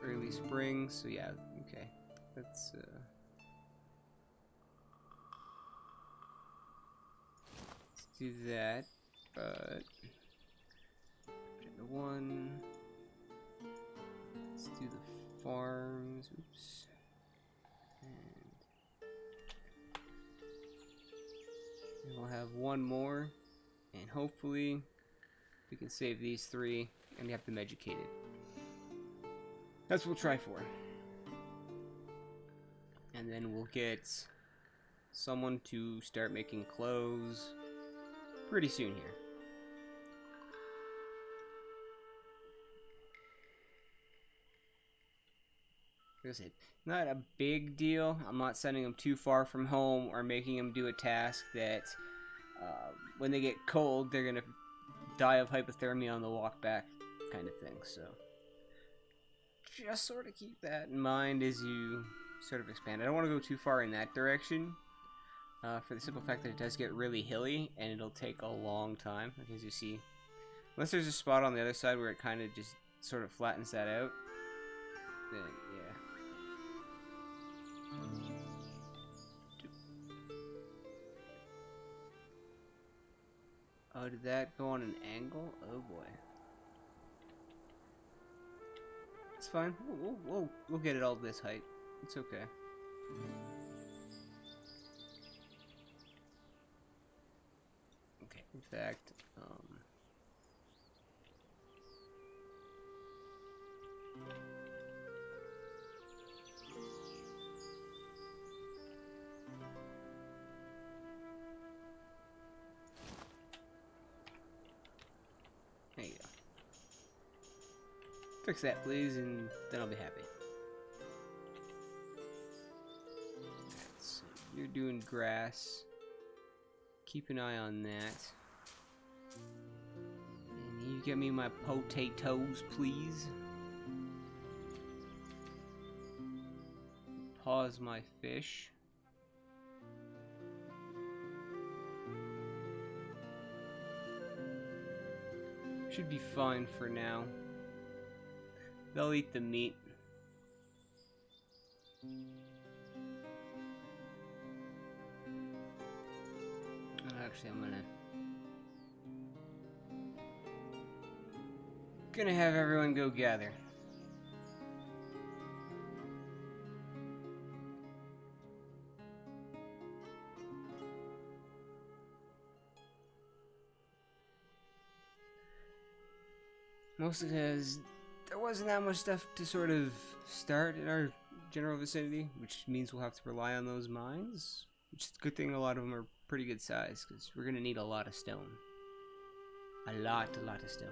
early spring, so yeah, okay. Let's do that, but the one. Let's do the farms. Oops. And we'll have one more, and hopefully we can save these 3 and have them educated. That's what we'll try for. And then we'll get someone to start making clothes pretty soon here. Like I said, not a big deal. I'm not sending them too far from home or making them do a task that when they get cold, they're going to die of hypothermia on the walk back kind of thing. So just sort of keep that in mind as you sort of expand. I don't want to go too far in that direction for the simple fact that it does get really hilly and it'll take a long time. Like as you see, unless there's a spot on the other side where it kind of just sort of flattens that out, then yeah. Oh, did that go on an angle? Oh boy. It's fine. We'll get it all this height. It's okay. Okay. In fact, there you go. Fix that, please, and then I'll be happy. So you're doing grass. Keep an eye on that. And you get me my potatoes, please. Pause my fish. Should be fine for now. They'll eat the meat. Actually, I'm gonna have everyone go gather. Mostly because there wasn't that much stuff to sort of start in our general vicinity, which means we'll have to rely on those mines. Which is a good thing a lot of them are pretty good size, because we're going to need a lot of stone. A lot of stone.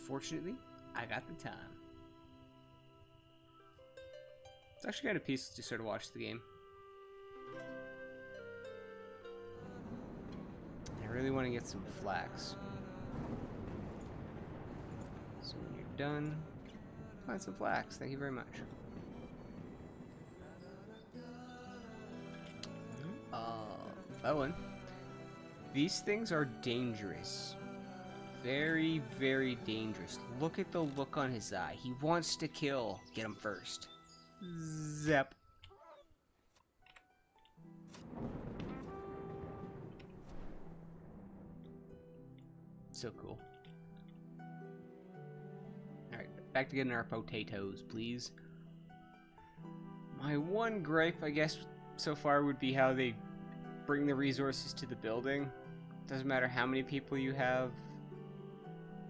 Fortunately, I got the time. It's actually kind of peaceful to sort of watch the game. I really want to get some flax. So when you're done, find some flax. Thank you very much. Owen, these things are dangerous. Very, very dangerous. Look at the look on his eye. He wants to kill. Get him first. Zap. So cool. Alright, back to getting our potatoes, please. My one gripe, I guess, so far would be how they bring the resources to the building. Doesn't matter how many people you have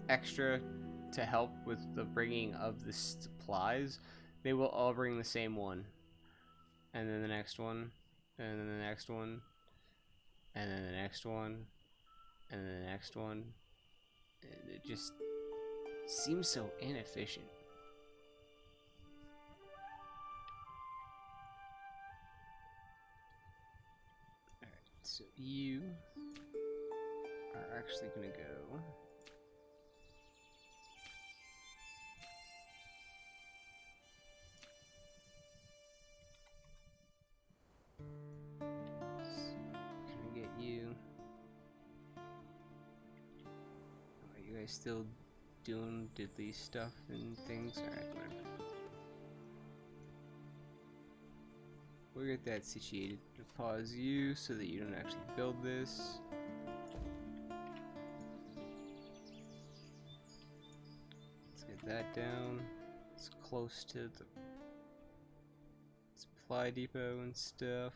extra to help with the bringing of the supplies, they will all bring the same one. And then the next one, and then the next one, and then the next one, and then the next one. And it just seems so inefficient. Alright, so you are actually gonna go. guys still doing diddly stuff and things? Alright, whatever. We'll get that situated. Pause you so that you don't actually build this. Let's get that down. It's close to the supply depot and stuff.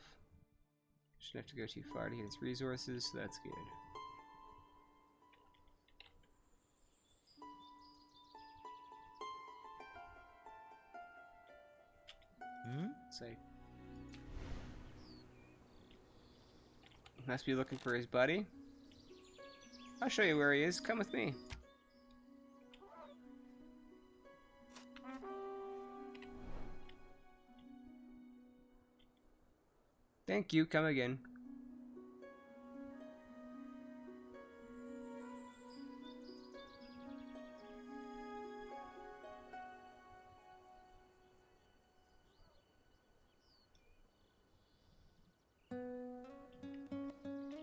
Shouldn't have to go too far to get its resources, so that's good. So must be looking for his buddy. I'll show you where he is. Come with me. Thank you. Come again.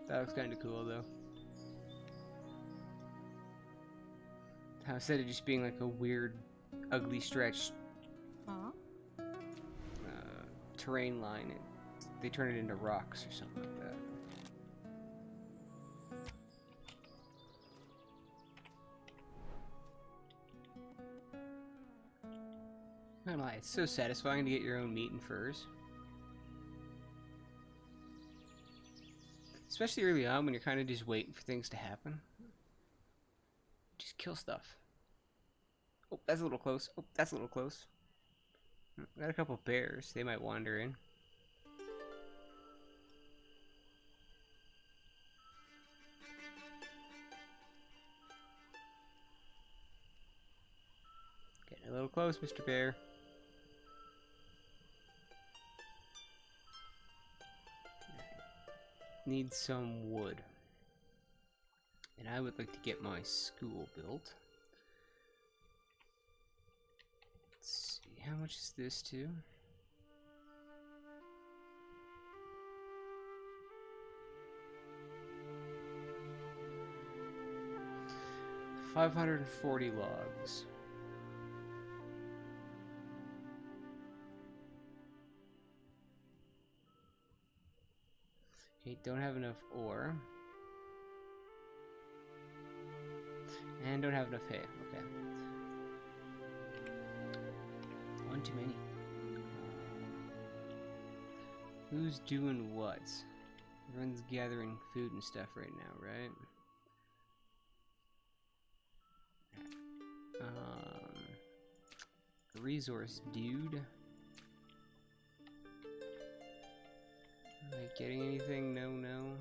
That looks kind of cool, though. Instead of just being like a weird, ugly stretched terrain line, they turn it into rocks or something like that. Not gonna lie, it's so satisfying to get your own meat and furs. Especially early on when you're kind of just waiting for things to happen. Just kill stuff. Oh, that's a little close. Oh, that's a little close. Got a couple bears. They might wander in. Getting a little close, Mr. Bear. Need some wood. And I would like to get my school built. Let's see, how much is this too? $540 logs. Okay, don't have enough ore. And don't have enough hay. Okay. One too many. Who's doing what? Everyone's gathering food and stuff right now, right? Resource dude. Am I getting anything? No, no.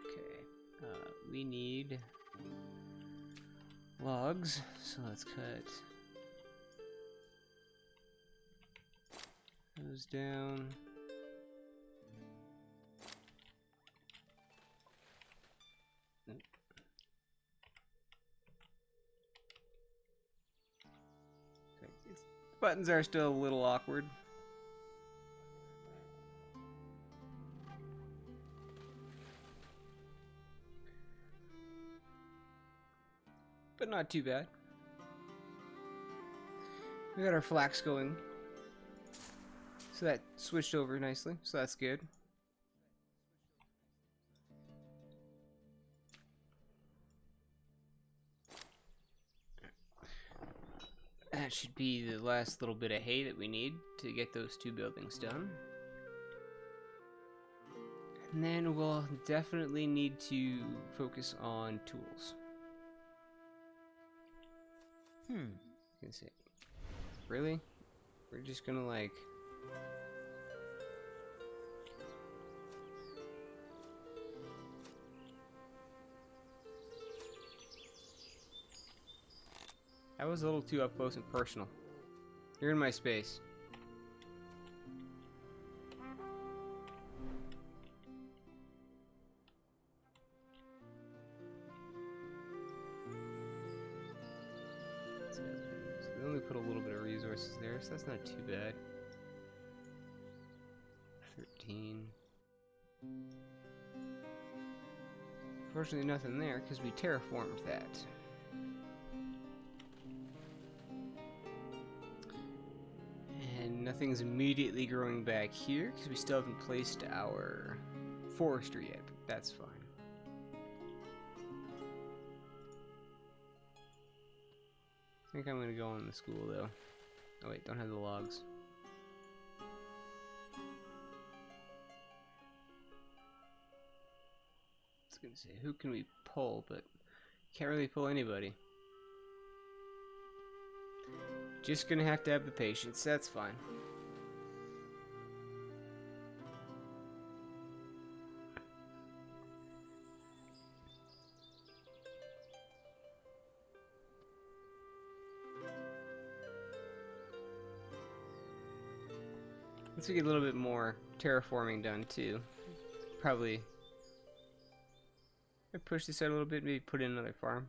Okay. We need logs, so let's cut those down. Okay. Buttons are still a little awkward. But not too bad. We got our flax going. So that switched over nicely, so that's good. That should be the last little bit of hay that we need to get those two buildings done. And then we'll definitely need to focus on tools. Gonna say, really? We're just gonna like that was a little too up close and personal. You're in my space. So we only put a little bit of resources there, so that's not too bad. 13. Unfortunately, nothing there because we terraformed that. And nothing's immediately growing back here because we still haven't placed our forestry yet, but that's fine. I think I'm gonna go in the school though. Oh wait, don't have the logs. I was gonna say, who can we pull, but can't really pull anybody. Just gonna have to have the patience, that's fine. Once we get a little bit more terraforming done too, probably push this out a little bit, maybe put in another farm.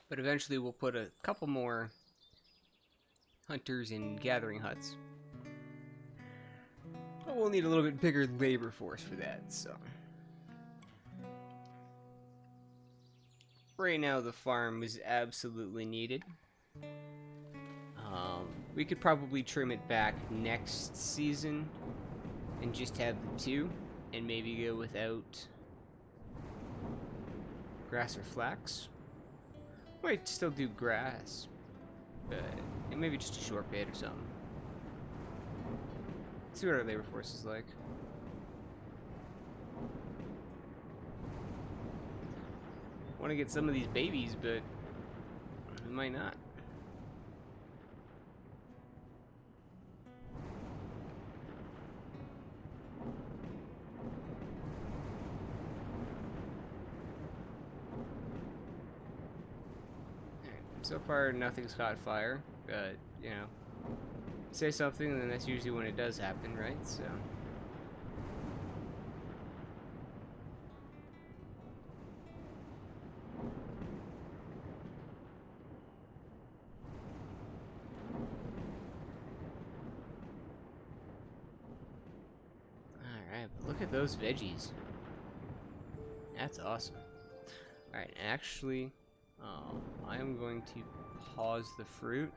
But eventually we'll put a couple more hunters in gathering huts. But we'll need a little bit bigger labor force for that, so. Right now the farm is absolutely needed. We could probably trim it back next season and just have the two and maybe go without grass or flax. Might still do grass, but maybe just a short bit or something. See what our labor force is like. Want to get some of these babies, but we might not. So far, nothing's caught fire, but, you know, say something, and then that's usually when it does happen, right? So. Alright, but look at those veggies. That's awesome. Alright, actually, I am going to pause the fruit.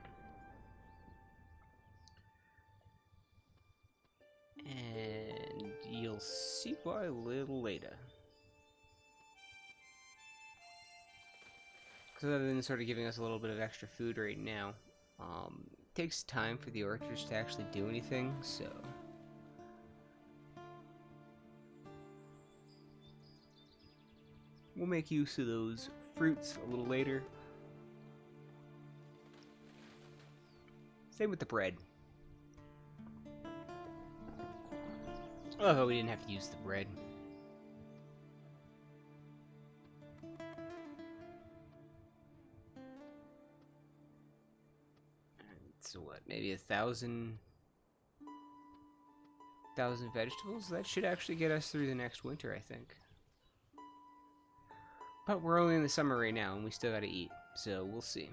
And you'll see why a little later. Because other than sort of giving us a little bit of extra food right now, it takes time for the orchards to actually do anything, so. We'll make use of those fruits a little later. Same with the bread. Oh, we didn't have to use the bread. So what, maybe 1,000 vegetables? That should actually get us through the next winter, I think. But we're only in the summer right now, and we still gotta eat, so we'll see.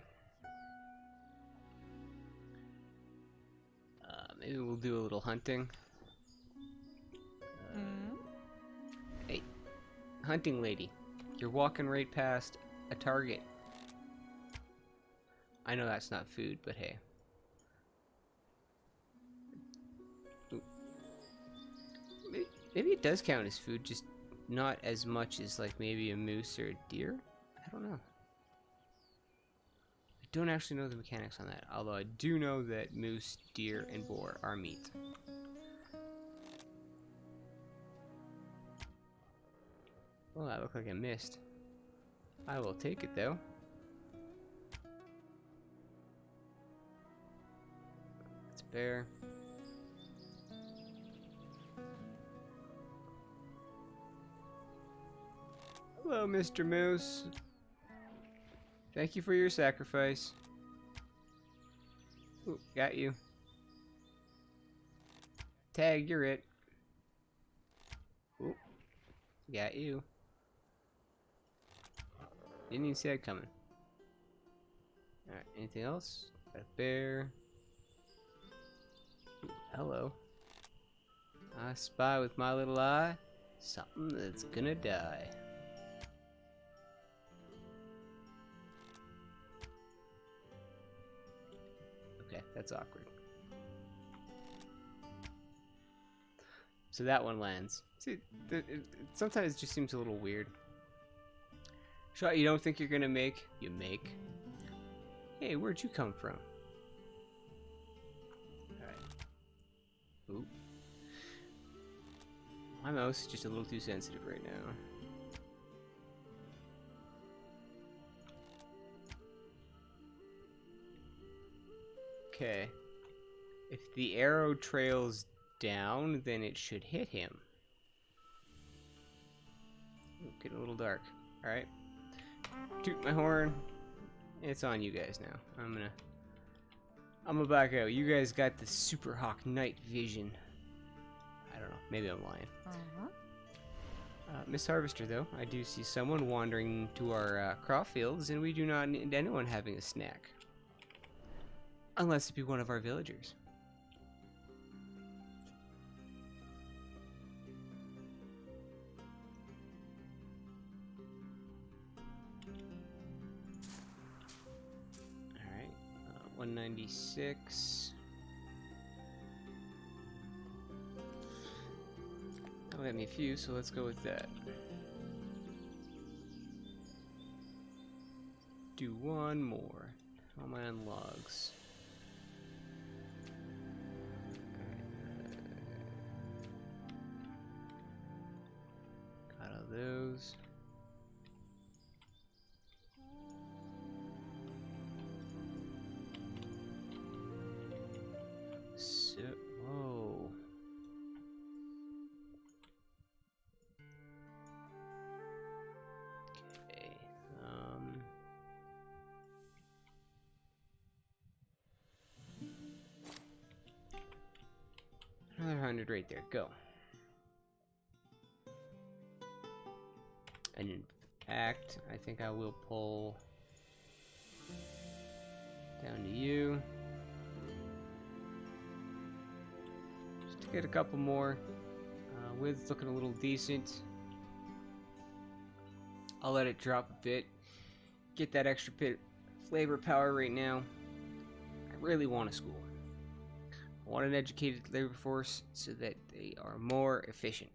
Maybe we'll do a little hunting. Hey, hunting lady, you're walking right past a target. I know that's not food, but hey. Ooh. Maybe it does count as food, just not as much as like maybe a moose or a deer? I don't know. I don't actually know the mechanics on that, although I do know that moose, deer, and boar are meat. Well, that looked like I missed. I will take it though. It's bear. Hello, Mr. Moose. Thank you for your sacrifice. Ooh, got you. Tag, you're it. Ooh, got you. Didn't even see that coming. Alright, anything else? Got a bear. Ooh, hello. I spy with my little eye something that's gonna die. Okay, that's awkward. So that one lands. See, sometimes it just seems a little weird. Shot you don't think you're gonna make, you make. Hey, where'd you come from? Alright. Oop. My mouse is just a little too sensitive right now. Okay. If the arrow trails down, then it should hit him. Ooh, getting a little dark. Alright. Toot my horn. It's on you guys now. I'm gonna back out. You guys got the Super Hawk night vision. I don't know. Maybe I'm lying. Miss Harvester, though, I do see someone wandering to our crop fields, and we do not need anyone having a snack. Unless it be one of our villagers. Alright, 196. That'll get me a few, so let's go with that. Do one more. How am I on logs? Got all those. So, whoa. Okay. Another 100 right there. Go. And in fact, I think I will pull down to you. Just to get a couple more. Width's looking a little decent. I'll let it drop a bit. Get that extra bit flavor power right now. I really want a school. I want an educated labor force so that they are more efficient.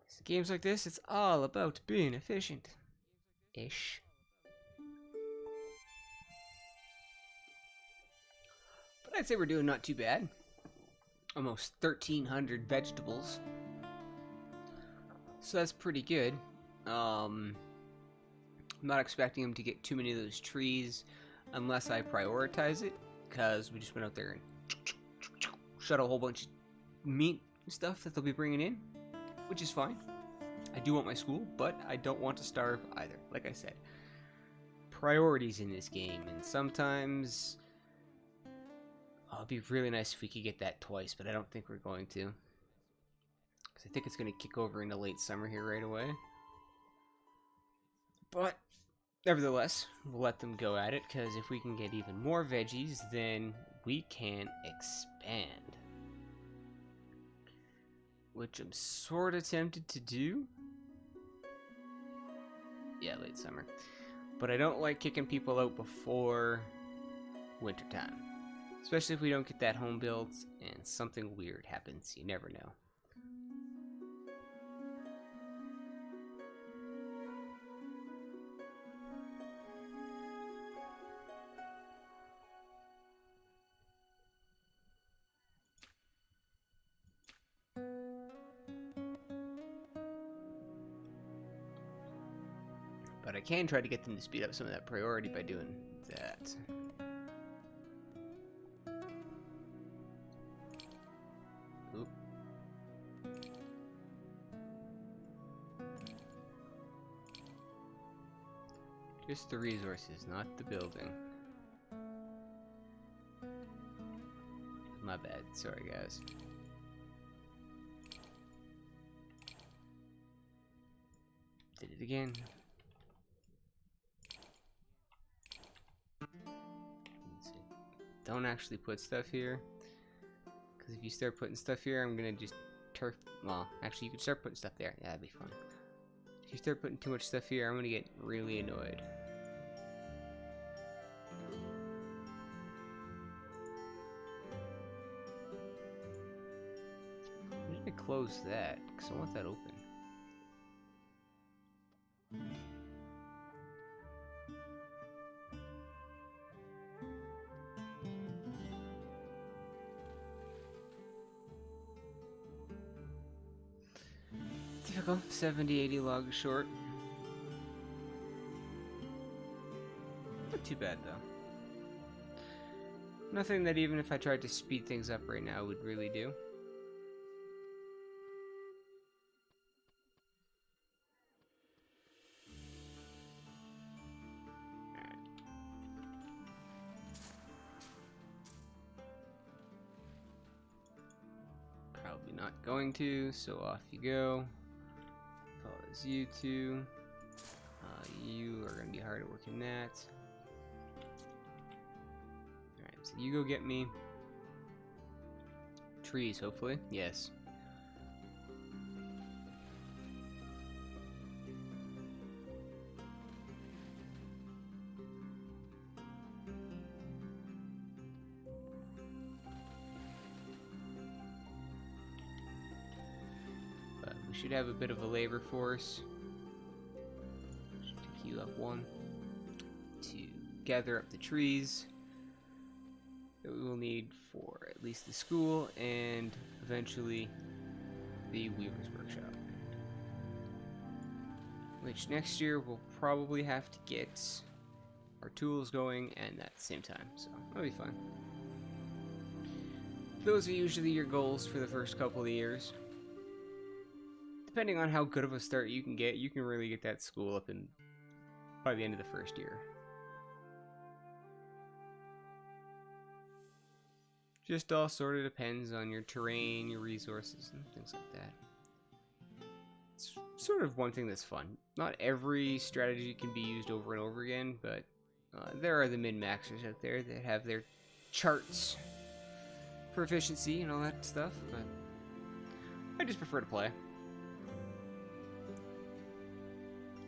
So games like this, it's all about being efficient. Ish. But I'd say we're doing not too bad. Almost 1,300 vegetables. So that's pretty good. I'm not expecting them to get too many of those trees unless I prioritize it, because we just went out there and shot a whole bunch of meat and stuff that they'll be bringing in, which is fine. I do want my school, but I don't want to starve either. Like I said, priorities in this game, and sometimes it'd be really nice if we could get that twice, but I don't think we're going to. Because I think it's going to kick over into late summer here right away. But, nevertheless, we'll let them go at it, because if we can get even more veggies, then we can expand. Which I'm sort of tempted to do. Yeah, late summer. But I don't like kicking people out before wintertime. Especially if we don't get that home built and something weird happens. You never know. But I can try to get them to speed up some of that priority by doing that. Oop. Just the resources, not the building. My bad. Sorry, guys. Did it again. don't actually put stuff here. Because if you start putting stuff here, I'm gonna just turf. Well, actually, you can start putting stuff there. Yeah, that'd be fun. If you start putting too much stuff here, I'm gonna get really annoyed. I need to close that because I want that open. Difficult. 70-80 logs short. Not too bad though. Nothing that even if I tried to speed things up right now would really do. Probably not going to, so off you go. Follows you two. You are going to be hard at work in that. Alright, so you go get me trees, hopefully. Yes. But we should have a bit of a labor force. Take you up one to gather up the trees that we will need for at least the school and eventually the Weaver's Workshop. Which next year we'll probably have to get our tools going and at the same time, so that'll be fun. Those are usually your goals for the first couple of years. Depending on how good of a start you can get, you can really get that school up in by the end of the first year. Just all sort of depends on your terrain, your resources, and things like that. It's sort of one thing that's fun. Not every strategy can be used over and over again, but there are the min-maxers out there that have their charts for efficiency and all that stuff, but I just prefer to play.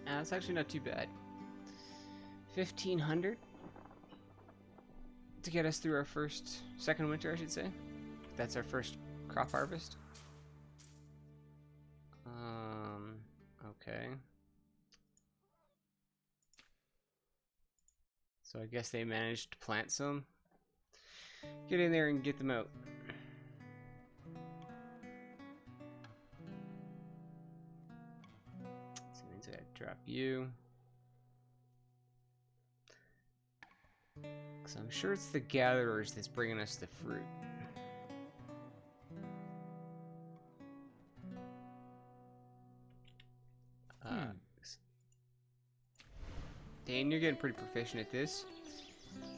It's actually not too bad. 1,500 to get us through our second winter, I should say. That's our first crop harvest. Okay. So I guess they managed to plant some. Get in there and get them out. So that means I gotta drop you. Because I'm sure it's the gatherers that's bringing us the fruit. Dan, you're getting pretty proficient at this.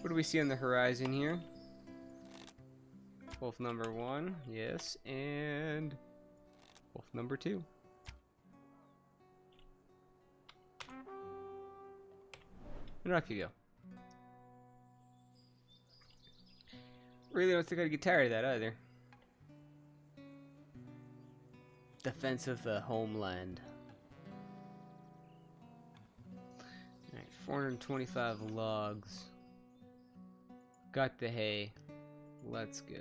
What do we see on the horizon here? Wolf number 1, yes, and wolf number 2. And off you go. Really don't think I'd get tired of that either. Defense of the homeland. Alright, 425 logs. Got the hay. Let's go.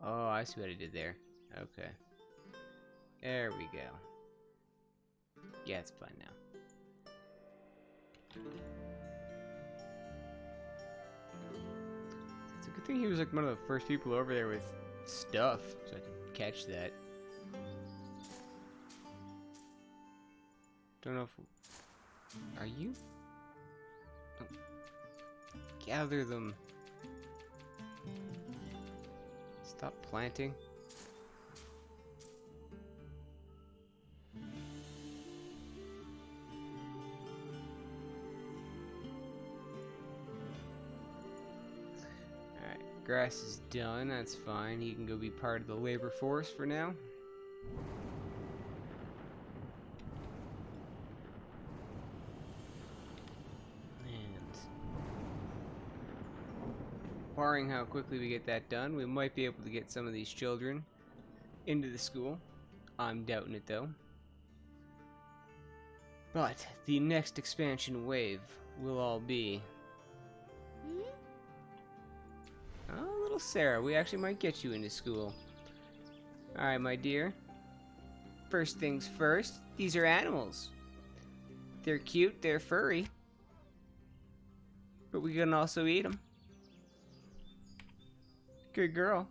Oh, I see what I did there. Okay. There we go. Yeah, it's fine now. It's a good thing he was like one of the first people over there with stuff, so I could catch that. Don't know if... Are you? Oh. Gather them. Stop planting. grass is done. That's fine. He can go be part of the labor force for now. And barring how quickly we get that done, we might be able to get some of these children into the school. I'm doubting it though. But the next expansion wave will all be... Oh, little Sarah, we actually might get you into school. Alright, my dear. First things first, these are animals. They're cute, they're furry. But we can also eat them. Good girl.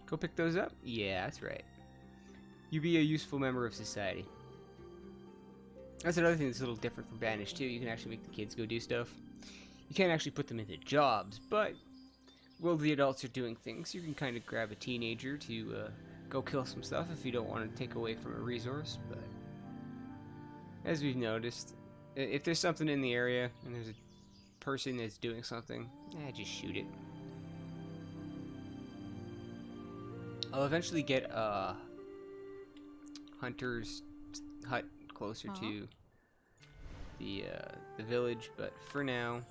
Go pick those up? Yeah, that's right. You be a useful member of society. That's another thing that's a little different from Banish too. You can actually make the kids go do stuff. You can't actually put them into jobs, but while the adults are doing things, you can kind of grab a teenager to go kill some stuff if you don't want to take away from a resource. But as we've noticed, if there's something in the area and there's a person that's doing something, just shoot it. I'll eventually get a hunter's hut closer to the village, but for now,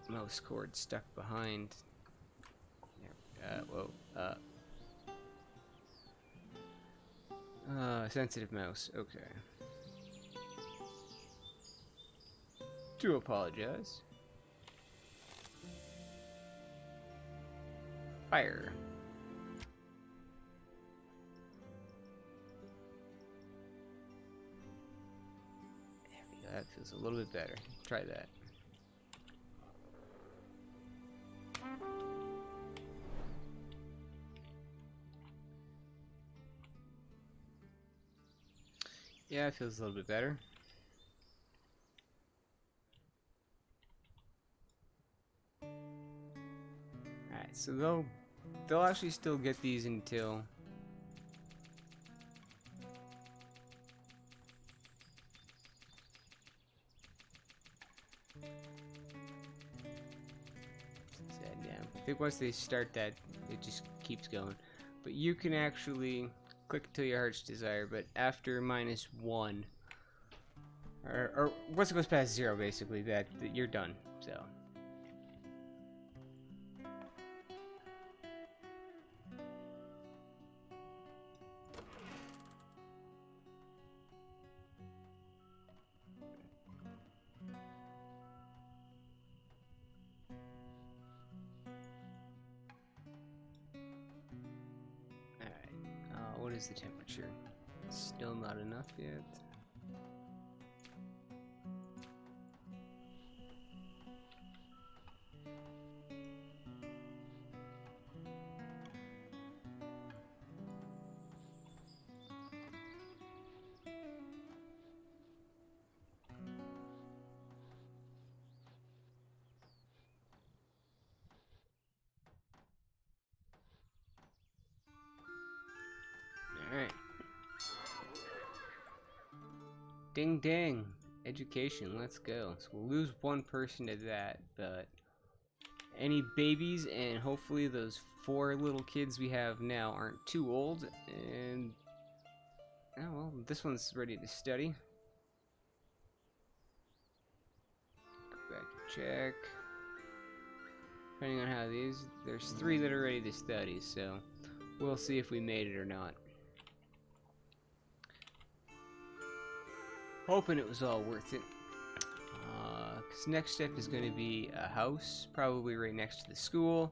mouse cord stuck behind. Sensitive mouse. Okay. Do apologize. Fire. There we go. That feels a little bit better. Try that. Yeah, it feels a little bit better. Alright, so they'll actually still get these until I think once they start that, it just keeps going. But you can actually click until your heart's desire, but after -1, or once it goes past 0, basically, that you're done. So. What is the temperature? Still not enough yet. Alright. Ding ding. Education, let's go. So we'll lose one person to that, but any babies and hopefully those 4 little kids we have now aren't too old, and oh well, this one's ready to study. Go back to check. Depending on how there's 3 that are ready to study, so we'll see if we made it or not. Hoping it was all worth it. Because next step is going to be a house, probably right next to the school,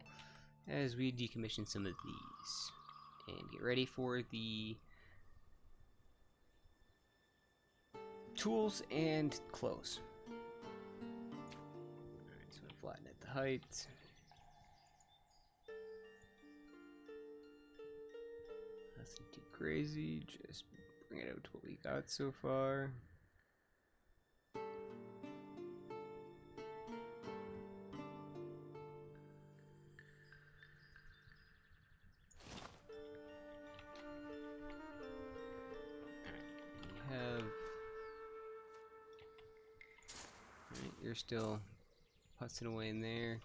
as we decommission some of these. And get ready for the tools and clothes. Alright, so I'm flatten at the height. Nothing too crazy, just bring it out to what we got so far. You're still putzing away in there.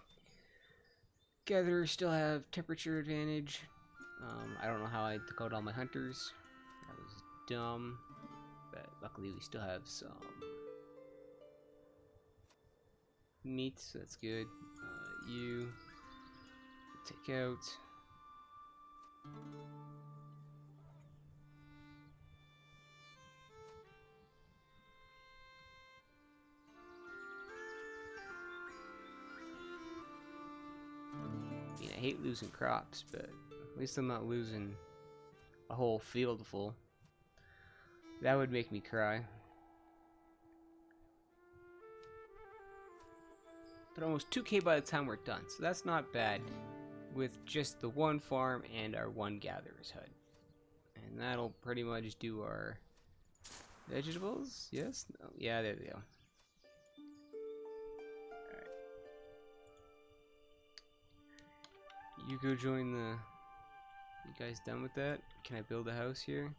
Gatherers still have temperature advantage. I don't know how I took out all my hunters. That was dumb. But luckily we still have some meat, so that's good. You take out. I mean, I hate losing crops, but at least I'm not losing a whole field full. That would make me cry. But almost 2K by the time we're done, so that's not bad with just the one farm and our one gatherer's hut. And that'll pretty much do our vegetables. Yes? No. Yeah, there we go. Alright. You go join the... You guys done with that? Can I build a house here?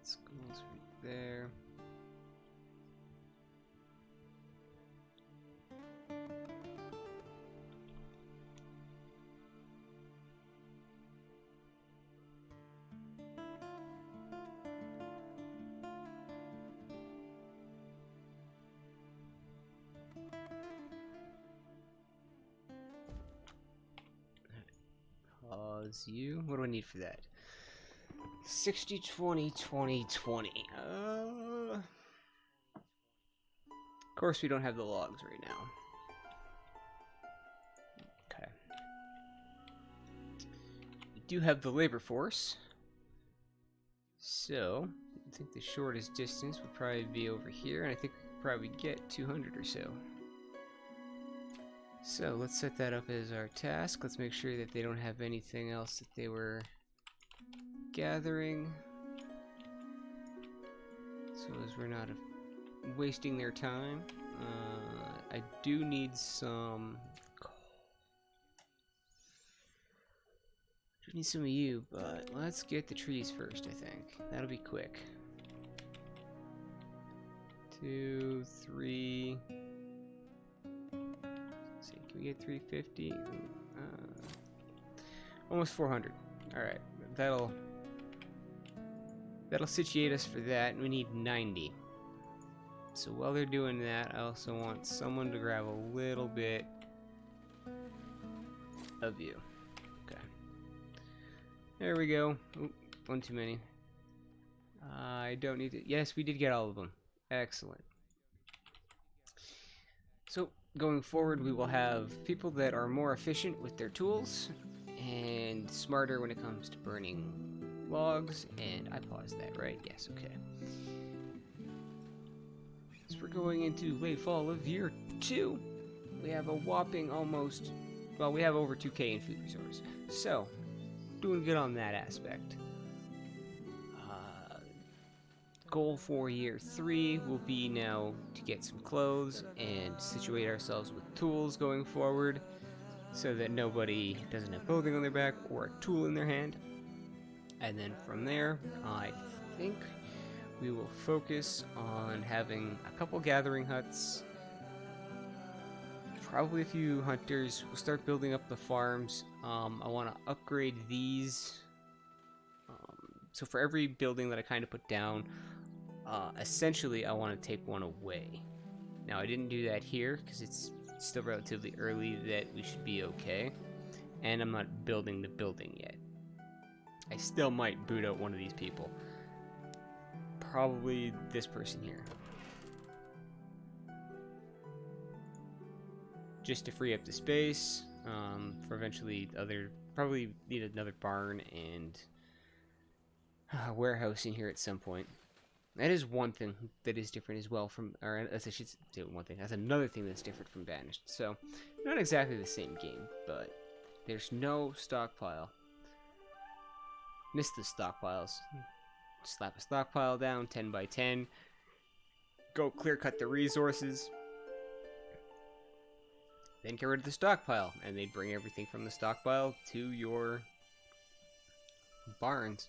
Schools right there. Pause you. What do I need for that? 60, 20, 20, 20. Of course, we don't have the logs right now. Okay. We do have the labor force. So, I think the shortest distance would probably be over here, and I think we could probably get 200 or so. So, let's set that up as our task. Let's make sure that they don't have anything else that they were gathering, so as we're not wasting their time. I do need some coal. I need some of you, but let's get the trees first. I think that'll be quick. 2, 3. Let's see, can we get 350? Almost 400. All right, that'll situate us for that, and we need 90. So while they're doing that, I also want someone to grab a little bit of you. Okay. There we go. Oop, one too many. I don't need to... Yes, we did get all of them. Excellent. So, going forward, we will have people that are more efficient with their tools and smarter when it comes to burning logs, and I paused that, right? Yes, okay. So we're going into late fall of year 2. We have a whopping almost, well, we have over 2K in food resources. So, doing good on that aspect. Goal for year 3 will be now to get some clothes and situate ourselves with tools going forward so that nobody doesn't have clothing on their back or a tool in their hand. And then from there, I think we will focus on having a couple gathering huts, probably a few hunters. We'll start building up the farms. I want to upgrade these. So for every building that I kind of put down, essentially I want to take one away. Now I didn't do that here because it's still relatively early that we should be okay. And I'm not building the building yet. I still might boot out one of these people. Probably this person here. Just to free up the space for eventually probably need another barn and warehouse in here at some point. That is one thing that is different as well from, or I should say one thing. That's another thing that's different from Banished. So, not exactly the same game, but there's no stockpile. Missed the stockpiles. Slap a stockpile down, 10 by 10. Go clear cut the resources. then get rid of the stockpile, and they'd bring everything from the stockpile to your barns.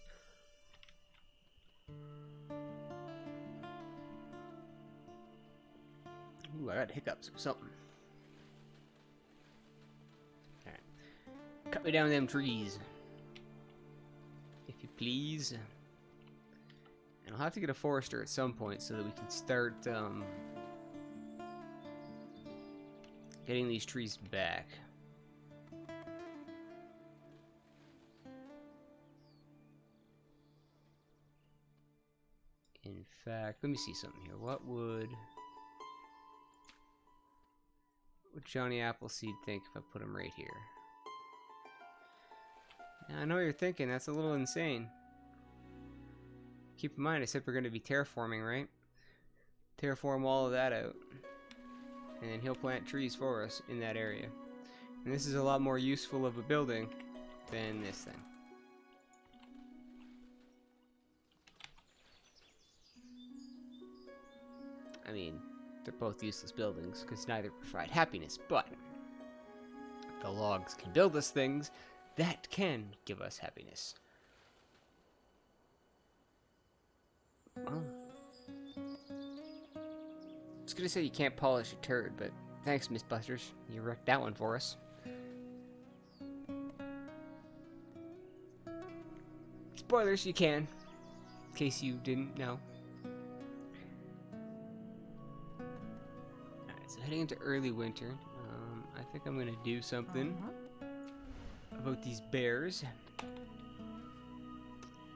Ooh, I got hiccups or something. Alright. Cut me down them trees, if you please. And I'll have to get a forester at some point so that we can start getting these trees back. In fact, let me see something here. What would Johnny Appleseed think if I put him right here? Now, I know what you're thinking, that's a little insane. Keep in mind, I said we're going to be terraforming, right? Terraform all of that out. And then he'll plant trees for us in that area. And this is a lot more useful of a building than this thing. I mean, they're both useless buildings because neither provide happiness, but the logs can build us things that can give us happiness. Well, I was gonna say you can't polish a turd, but thanks, Miss Busters. You wrecked that one for us. Spoilers, you can. In case you didn't know. Alright, so heading into early winter, I think I'm gonna do something about these bears.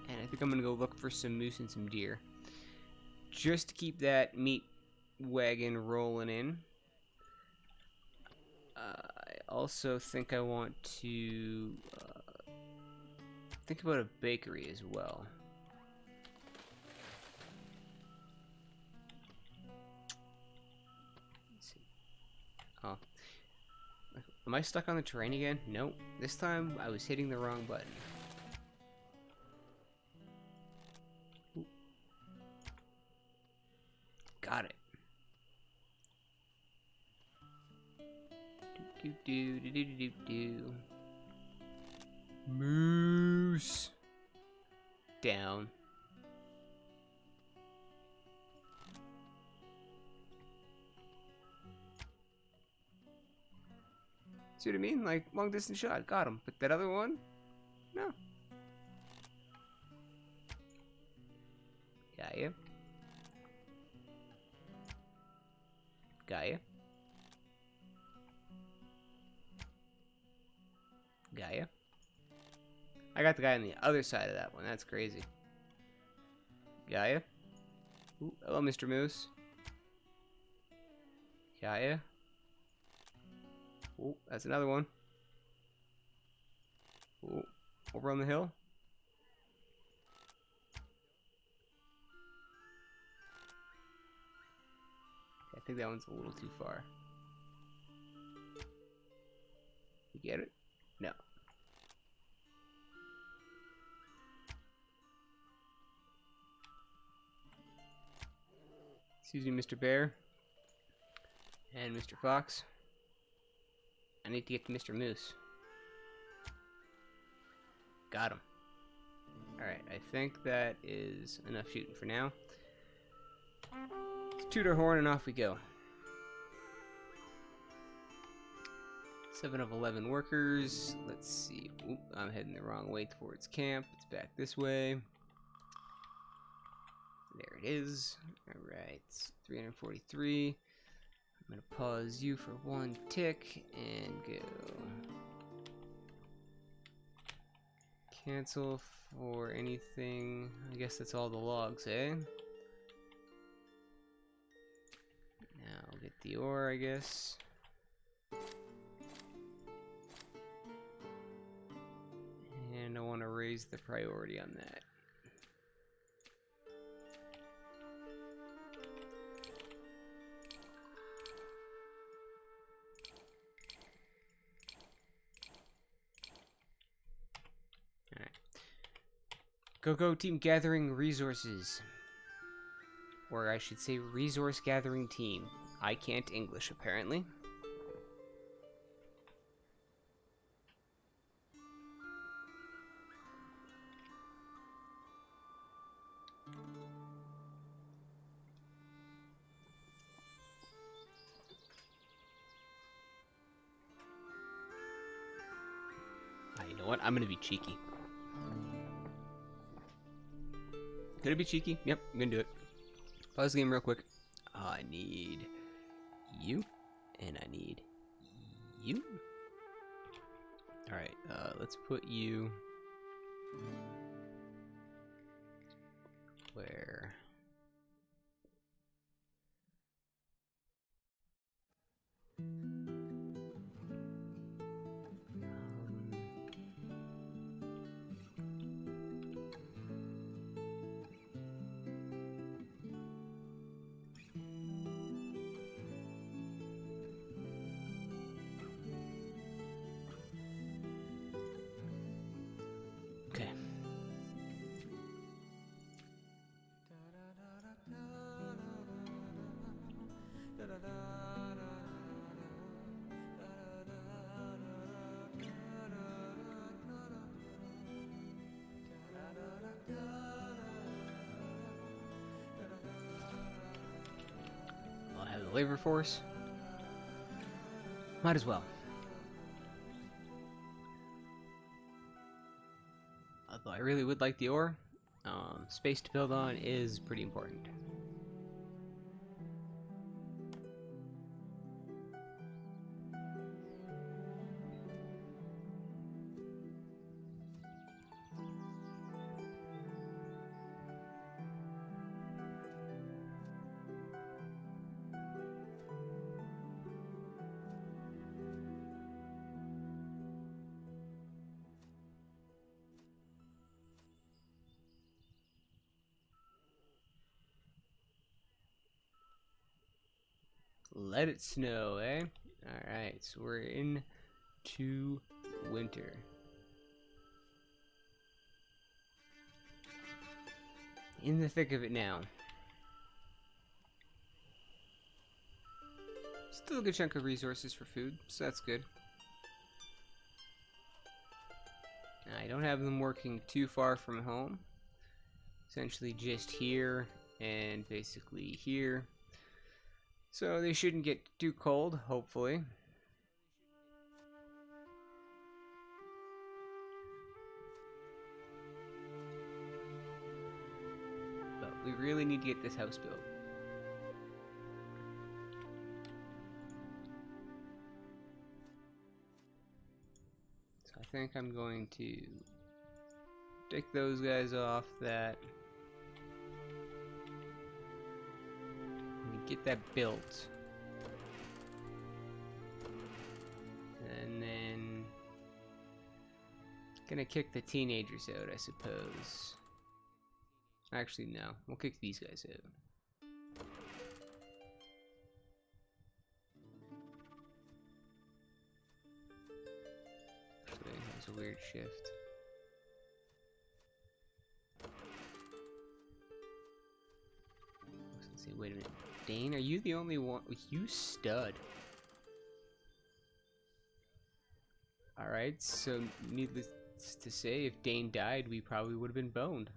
And I think I'm gonna go look for some moose and some deer. Just to keep that meat wagon rolling in. I also think I want to think about a bakery as well. Let's see. Oh. Am I stuck on the terrain again? Nope. This time I was hitting the wrong button. Ooh. Got it. Do. Moose. Down. See what I mean? Like, long distance shot. Got him. But that other one? No. Got you. Got you. Got ya. I got the guy on the other side of that one. That's crazy. Got ya. Ooh, hello, Mr. Moose. Got ya. Ooh, that's another one. Ooh, over on the hill. I think that one's a little too far. You get it? No. Excuse me, Mr. Bear. And Mr. Fox. I need to get to Mr. Moose. Got him. Alright, I think that is enough shooting for now. Let's toot our horn and off we go. 7 of 11 workers. Let's see. Oop, I'm heading the wrong way towards camp. It's back this way. There it is. Alright, 343. I'm going to pause you for one tick and go. Cancel for anything. I guess that's all the logs, eh? Now I'll get the ore, I guess. And I want to raise the priority on that. Alright. Go team gathering resources. Or I should say resource gathering team. I can't English apparently. what? I'm gonna be cheeky. Gonna be cheeky? Yep, I'm gonna do it. Pause the game real quick. I need you, and I need you. Alright, let's put you where... Okay. I'll have the labor force. Might as well. Although I really would like the ore, space to build on is pretty important. Let it snow, eh? Alright, so we're into winter. In the thick of it now. Still a good chunk of resources for food, so that's good. I don't have them working too far from home. Essentially just here and basically here. So they shouldn't get too cold, hopefully. But we really need to get this house built. So I think I'm going to take those guys off that. Get that built. And then gonna kick the teenagers out, I suppose. Actually, no. We'll kick these guys out. Actually, that's a weird shift. Let's see, wait a minute. Dane, are you the only one? You stud. Alright, so needless to say, if Dane died, we probably would have been boned.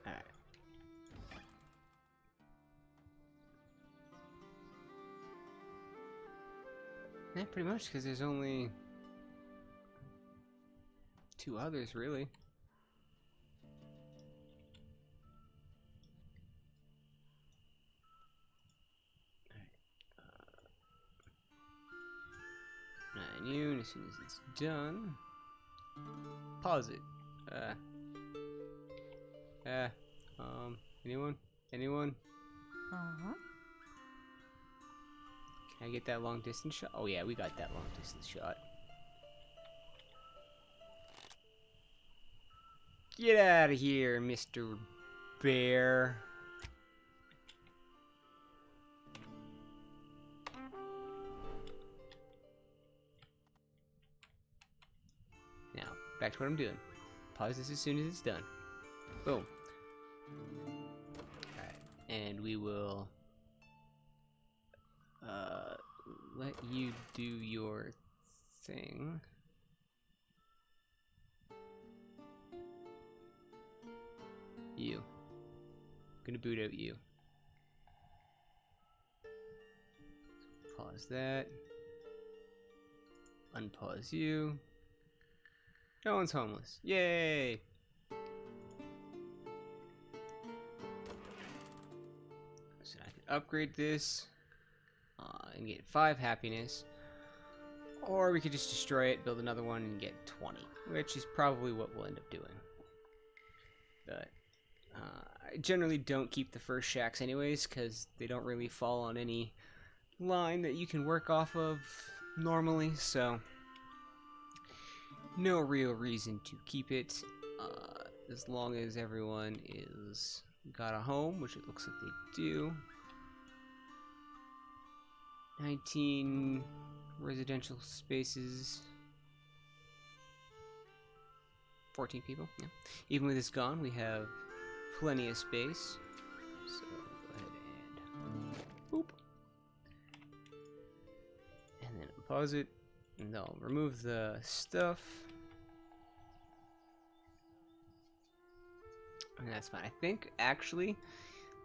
Alright. Yeah, pretty much, because there's only two others, really. Alright, 9 you, and as soon as it's done, pause it. Anyone? Anyone? Uh-huh. Can I get that long distance shot? Oh yeah, we got that long distance shot. Get out of here, Mr. Bear. Now, back to what I'm doing. Pause this as soon as it's done. Boom. Alright, and we will let you do your thing. You. Gonna boot out you. Pause that. Unpause you. No one's homeless. Yay! So I can upgrade this and get 5 happiness. Or we could just destroy it, build another one, and get 20. Which is probably what we'll end up doing. But I generally don't keep the first shacks anyways, because they don't really fall on any line that you can work off of normally, so no real reason to keep it as long as everyone is got a home, which it looks like they do. 19 residential spaces. 14 people, yeah. Even with this gone, we have plenty of space. So go ahead and boop. And then pause it, and I'll remove the stuff. And that's fine. I think, actually,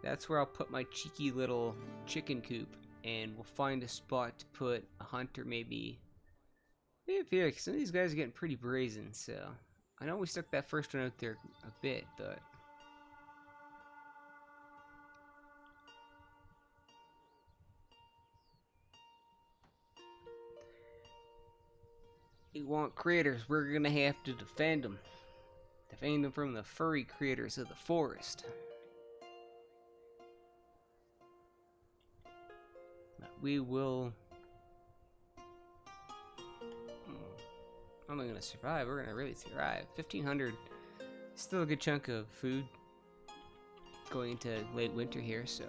that's where I'll put my cheeky little chicken coop, and we'll find a spot to put a hunter, maybe up here, because some of these guys are getting pretty brazen, so... I know we stuck that first one out there a bit, but... You want critters, we're gonna have to defend them. Defend them from the furry critters of the forest. But we will... I'm not gonna survive, we're gonna really thrive. 1,500, still a good chunk of food going into late winter here, so...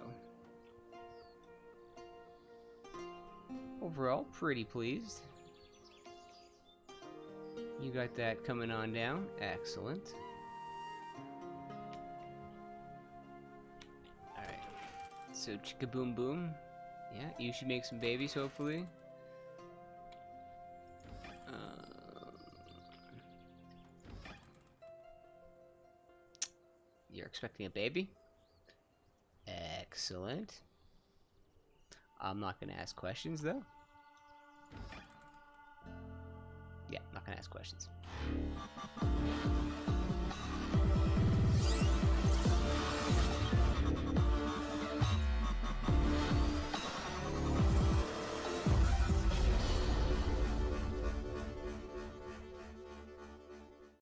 Overall, pretty pleased. You got that coming on down. Excellent. Alright. So, chicka boom boom. Yeah, you should make some babies, hopefully. You're expecting a baby? Excellent. I'm not going to ask questions, though. Yeah, I'm not going to ask questions.